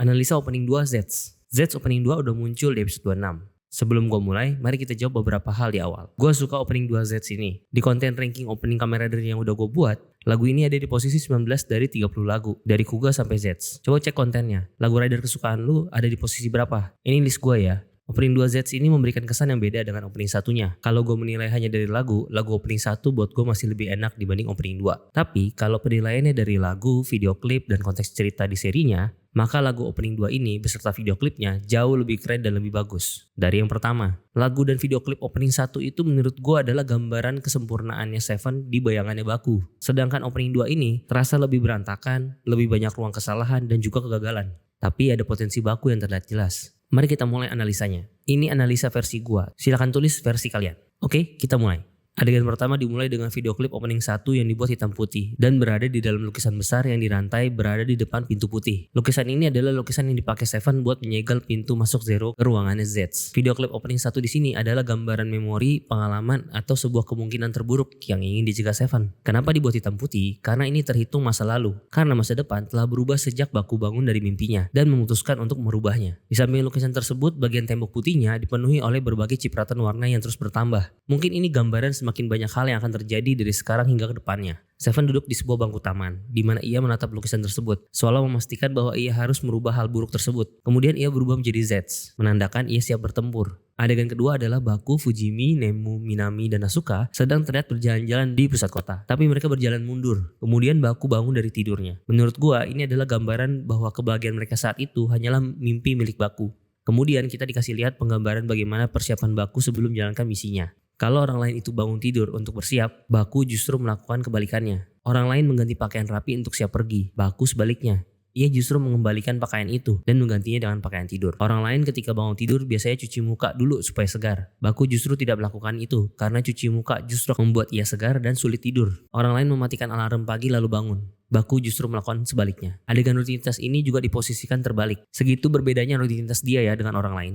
Analisa opening 2 Zeds. Zeds opening 2 udah muncul di episode 26. Sebelum gue mulai, mari kita jawab beberapa hal di awal. Gue suka opening 2 Zeds ini. Di konten ranking opening Kamen Rider yang udah gue buat, lagu ini ada di posisi 19 dari 30 lagu, dari Kuga sampai Zeds. Coba cek kontennya, lagu rider kesukaan lu ada di posisi berapa? Ini list gue ya. Opening 2 Zeds ini memberikan kesan yang beda dengan opening satunya. Kalau gue menilai hanya dari lagu opening 1 buat gue masih lebih enak dibanding opening 2. Tapi kalau penilaiannya dari lagu, video klip, dan konteks cerita di serinya, maka lagu opening 2 ini beserta video klipnya jauh lebih keren dan lebih bagus. Dari yang pertama, lagu dan video klip opening 1 itu menurut gue adalah gambaran kesempurnaannya Seven di bayangannya Baku. Sedangkan opening 2 ini terasa lebih berantakan, lebih banyak ruang kesalahan dan juga kegagalan. Tapi ada potensi Baku yang terlihat jelas. Mari kita mulai analisanya. Ini analisa versi gua. Silakan tulis versi kalian. Oke, kita mulai. Adegan pertama dimulai dengan video klip opening 1 yang dibuat hitam putih dan berada di dalam lukisan besar yang dirantai berada di depan pintu putih. Lukisan ini adalah lukisan yang dipakai Seven buat menyegel pintu masuk Zero ke ruangannya Zeds. Video klip opening 1 di sini adalah gambaran memori, pengalaman, atau sebuah kemungkinan terburuk yang ingin dicegah Seven. Kenapa dibuat hitam putih? Karena ini terhitung masa lalu. Karena masa depan telah berubah sejak Baku bangun dari mimpinya dan memutuskan untuk merubahnya. Di samping lukisan tersebut, bagian tembok putihnya dipenuhi oleh berbagai cipratan warna yang terus bertambah. Mungkin ini gambaran semakin banyak hal yang akan terjadi dari sekarang hingga ke depannya. Seven duduk di sebuah bangku taman, di mana ia menatap lukisan tersebut, seolah memastikan bahwa ia harus merubah hal buruk tersebut. Kemudian ia berubah menjadi Zeds, menandakan ia siap bertempur. Adegan kedua adalah Baku, Fujimi, Nemu, Minami, dan Asuka sedang terlihat berjalan-jalan di pusat kota. Tapi mereka berjalan mundur. Kemudian Baku bangun dari tidurnya. Menurut gua, ini adalah gambaran bahwa kebahagiaan mereka saat itu hanyalah mimpi milik Baku. Kemudian kita dikasih lihat penggambaran bagaimana persiapan Baku sebelum menjalankan misinya. Kalau orang lain itu bangun tidur untuk bersiap, Baku justru melakukan kebalikannya. Orang lain mengganti pakaian rapi untuk siap pergi, Baku sebaliknya. Ia justru mengembalikan pakaian itu dan menggantinya dengan pakaian tidur. Orang lain ketika bangun tidur biasanya cuci muka dulu supaya segar. Baku justru tidak melakukan itu karena cuci muka justru membuat ia segar dan sulit tidur. Orang lain mematikan alarm pagi lalu bangun. Baku justru melakukan sebaliknya. Adegan rutinitas ini juga diposisikan terbalik. Segitu berbedanya rutinitas dia ya dengan orang lain.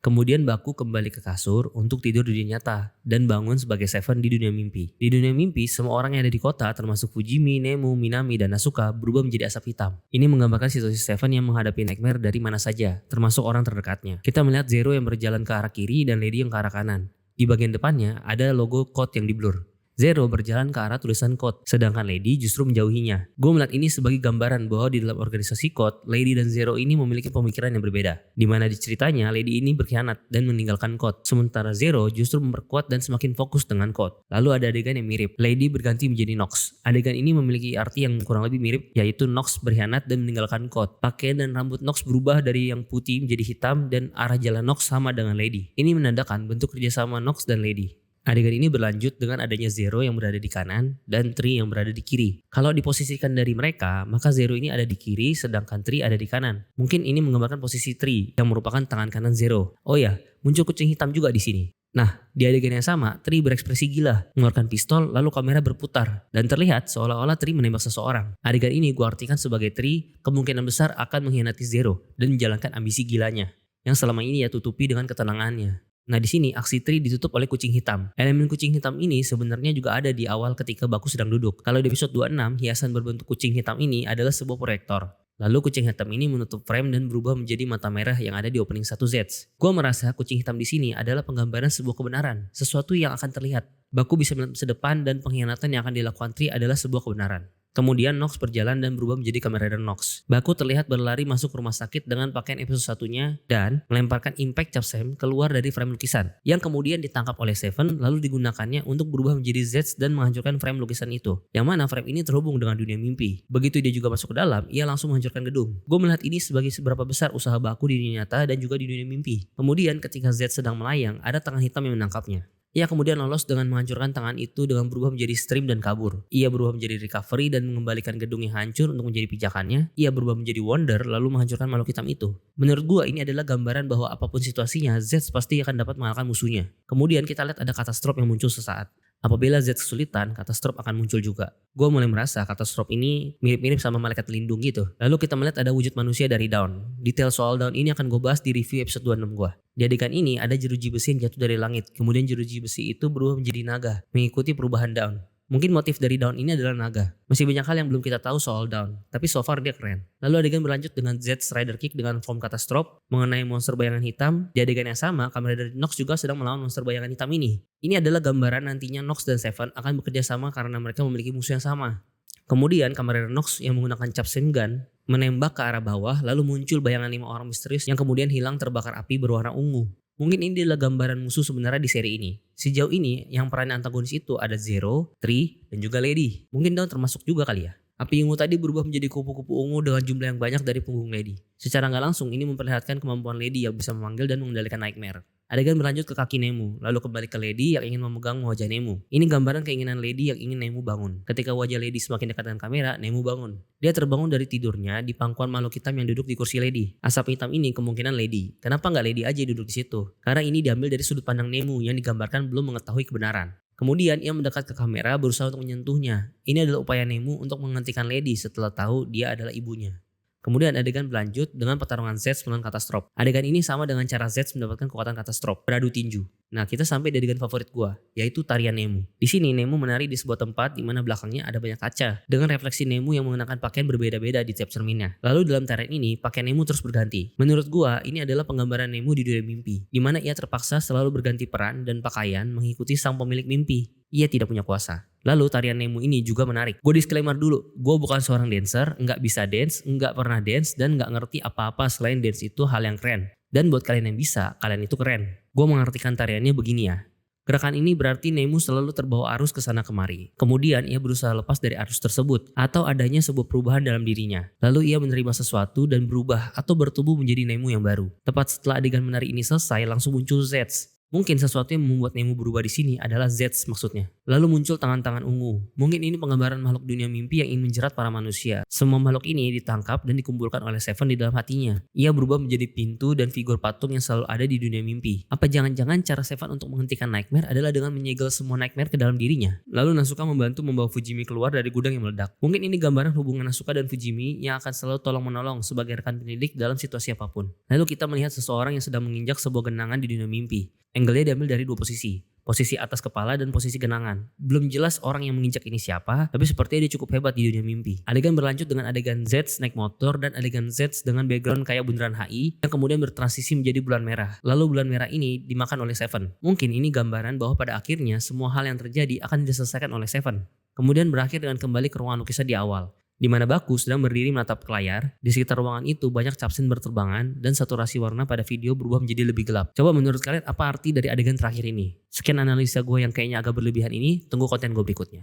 Kemudian Baku kembali ke kasur untuk tidur di dunia nyata dan bangun sebagai Seven di dunia mimpi. Di dunia mimpi, semua orang yang ada di kota termasuk Fujimi, Nemu, Minami, dan Asuka berubah menjadi asap hitam. Ini menggambarkan situasi Seven yang menghadapi nightmare dari mana saja, termasuk orang terdekatnya. Kita melihat Zero yang berjalan ke arah kiri dan Lady yang ke arah kanan. Di bagian depannya ada logo code yang di-blur. Zero berjalan ke arah tulisan code, sedangkan Lady justru menjauhinya. Gue melihat ini sebagai gambaran bahwa di dalam organisasi code, Lady dan Zero ini memiliki pemikiran yang berbeda. Di mana di ceritanya, Lady ini berkhianat dan meninggalkan code, sementara Zero justru memperkuat dan semakin fokus dengan code. Lalu ada adegan yang mirip, Lady berganti menjadi Nox. Adegan ini memiliki arti yang kurang lebih mirip, yaitu Nox berkhianat dan meninggalkan code. Pakaian dan rambut Nox berubah dari yang putih menjadi hitam dan arah jalan Nox sama dengan Lady. Ini menandakan bentuk kerjasama Nox dan Lady. Adegan ini berlanjut dengan adanya Zero yang berada di kanan dan Tri yang berada di kiri. Kalau diposisikan dari mereka, maka Zero ini ada di kiri sedangkan Tri ada di kanan. Mungkin ini menggambarkan posisi Tri yang merupakan tangan kanan Zero. Oh ya, muncul kucing hitam juga di sini. Nah, di adegan yang sama, Tri berekspresi gila, mengeluarkan pistol lalu kamera berputar dan terlihat seolah-olah Tri menembak seseorang. Adegan ini gue artikan sebagai Tri kemungkinan besar akan mengkhianati Zero dan menjalankan ambisi gilanya yang selama ini ia tutupi dengan ketenangannya. Nah di sini aksi Tri ditutup oleh kucing hitam. Elemen kucing hitam ini sebenarnya juga ada di awal ketika Baku sedang duduk. Kalau di episode 26, hiasan berbentuk kucing hitam ini adalah sebuah proyektor. Lalu kucing hitam ini menutup frame dan berubah menjadi mata merah yang ada di opening 1 Zeds. Gua merasa kucing hitam di sini adalah penggambaran sebuah kebenaran, sesuatu yang akan terlihat. Baku bisa melihat masa depan dan pengkhianatan yang akan dilakukan Tri adalah sebuah kebenaran. Kemudian Nox berjalan dan berubah menjadi Kamen Rider Nox. Baku terlihat berlari masuk rumah sakit dengan pakaian episode 1-nya dan melemparkan impact Capsem keluar dari frame lukisan yang kemudian ditangkap oleh Seven lalu digunakannya untuk berubah menjadi Zeds dan menghancurkan frame lukisan itu. Yang mana frame ini terhubung dengan dunia mimpi. Begitu dia juga masuk ke dalam, ia langsung menghancurkan gedung. Gue melihat ini sebagai seberapa besar usaha Baku di dunia nyata dan juga di dunia mimpi. Kemudian ketika Zeds sedang melayang, ada tangan hitam yang menangkapnya. Ia kemudian lolos dengan menghancurkan tangan itu dengan berubah menjadi stream dan kabur. Ia berubah menjadi recovery dan mengembalikan gedung yang hancur untuk menjadi pijakannya. Ia berubah menjadi wonder lalu menghancurkan makhluk hitam itu. Menurut gua ini adalah gambaran bahwa apapun situasinya, Zeds pasti akan dapat mengalahkan musuhnya. Kemudian kita lihat ada katastrof yang muncul sesaat. Apabila Zeds kesulitan, katastrof akan muncul juga. Gue mulai merasa katastrof ini mirip-mirip sama malaikat pelindung gitu. Lalu kita melihat ada wujud manusia dari Dawn. Detail soal Dawn ini akan gue bahas di review episode 26 gue. Di adegan ini ada jeruji besi yang jatuh dari langit. Kemudian jeruji besi itu berubah menjadi naga, mengikuti perubahan Dawn. Mungkin motif dari daun ini adalah naga. Masih banyak hal yang belum kita tahu soal daun, tapi so far dia keren. Lalu adegan berlanjut dengan Z Rider Kick dengan form katastrof mengenai monster bayangan hitam. Di adegan yang sama, kamera dari Nox juga sedang melawan monster bayangan hitam ini. Ini adalah gambaran nantinya Nox dan Seven akan bekerja sama karena mereka memiliki musuh yang sama. Kemudian kamera Nox yang menggunakan capstan gun menembak ke arah bawah, lalu muncul bayangan 5 orang misterius yang kemudian hilang terbakar api berwarna ungu. Mungkin ini adalah gambaran musuh sebenarnya di seri ini. Sejauh ini yang peran antagonis itu ada Zero, Tree, dan juga Lady. Mungkin Dawn termasuk juga kali ya. Api ungu tadi berubah menjadi kupu-kupu ungu dengan jumlah yang banyak dari punggung Lady. Secara nggak langsung ini memperlihatkan kemampuan Lady yang bisa memanggil dan mengendalikan Nightmare. Adegan berlanjut ke kaki Nemu, lalu kembali ke Lady yang ingin memegang wajah Nemu. Ini gambaran keinginan Lady yang ingin Nemu bangun. Ketika wajah Lady semakin dekat dengan kamera, Nemu bangun. Dia terbangun dari tidurnya di pangkuan makhluk hitam yang duduk di kursi Lady. Asap hitam ini kemungkinan Lady. Kenapa nggak Lady aja duduk di situ? Karena ini diambil dari sudut pandang Nemu yang digambarkan belum mengetahui kebenaran. Kemudian ia mendekat ke kamera berusaha untuk menyentuhnya. Ini adalah upaya Nemu untuk menghentikan Lady setelah tahu dia adalah ibunya. Kemudian adegan berlanjut dengan pertarungan Zeds melawan Katastrof. Adegan ini sama dengan cara Zeds mendapatkan kekuatan Katastrof, beradu tinju. Nah, kita sampai di adegan favorit gua, yaitu tarian Nemu. Di sini Nemu menari di sebuah tempat di mana belakangnya ada banyak kaca, dengan refleksi Nemu yang mengenakan pakaian berbeda-beda di tiap cerminnya. Lalu dalam tarian ini, pakaian Nemu terus berganti. Menurut gua, ini adalah penggambaran Nemu di dunia mimpi, di mana ia terpaksa selalu berganti peran dan pakaian mengikuti sang pemilik mimpi. Ia tidak punya kuasa. Lalu tarian Nemu ini juga menarik. Gue disclaimer dulu, gue bukan seorang dancer, nggak bisa dance, nggak pernah dance, dan nggak ngerti apa-apa selain dance itu hal yang keren. Dan buat kalian yang bisa, kalian itu keren. Gue mengartikan tariannya begini ya. Gerakan ini berarti Nemu selalu terbawa arus ke sana kemari. Kemudian ia berusaha lepas dari arus tersebut, atau adanya sebuah perubahan dalam dirinya. Lalu ia menerima sesuatu dan berubah atau bertumbuh menjadi Nemu yang baru. Tepat setelah adegan menari ini selesai, langsung muncul Zeds. Mungkin sesuatu yang membuat Nemu berubah di sini adalah Zeds maksudnya. Lalu muncul tangan-tangan ungu. Mungkin ini penggambaran makhluk dunia mimpi yang ingin menjerat para manusia. Semua makhluk ini ditangkap dan dikumpulkan oleh Seven di dalam hatinya. Ia berubah menjadi pintu dan figur patung yang selalu ada di dunia mimpi. Apa jangan-jangan cara Seven untuk menghentikan Nightmare adalah dengan menyegel semua Nightmare ke dalam dirinya? Lalu Nasuka membantu membawa Fujimi keluar dari gudang yang meledak. Mungkin ini gambaran hubungan Nasuka dan Fujimi yang akan selalu tolong-menolong sebagai rekan penyelidik dalam situasi apapun. Lalu kita melihat seseorang yang sedang menginjak sebuah genangan di dunia mimpi. Angle-nya diambil dari dua posisi. Posisi atas kepala dan posisi genangan. Belum jelas orang yang menginjak ini siapa, tapi sepertinya dia cukup hebat di dunia mimpi. Adegan berlanjut dengan adegan Zeds naik motor dan adegan Zeds dengan background kayak bundaran HI yang kemudian bertransisi menjadi bulan merah. Lalu bulan merah ini dimakan oleh Seven. Mungkin ini gambaran bahwa pada akhirnya semua hal yang terjadi akan diselesaikan oleh Seven. Kemudian berakhir dengan kembali ke ruangan lukisan di awal, di mana Baku sedang berdiri menatap ke layar. Di sekitar ruangan itu banyak capsin berterbangan dan saturasi warna pada video berubah menjadi lebih gelap. Coba menurut kalian apa arti dari adegan terakhir ini? Sekian analisa gue yang kayaknya agak berlebihan ini, tunggu konten gue berikutnya.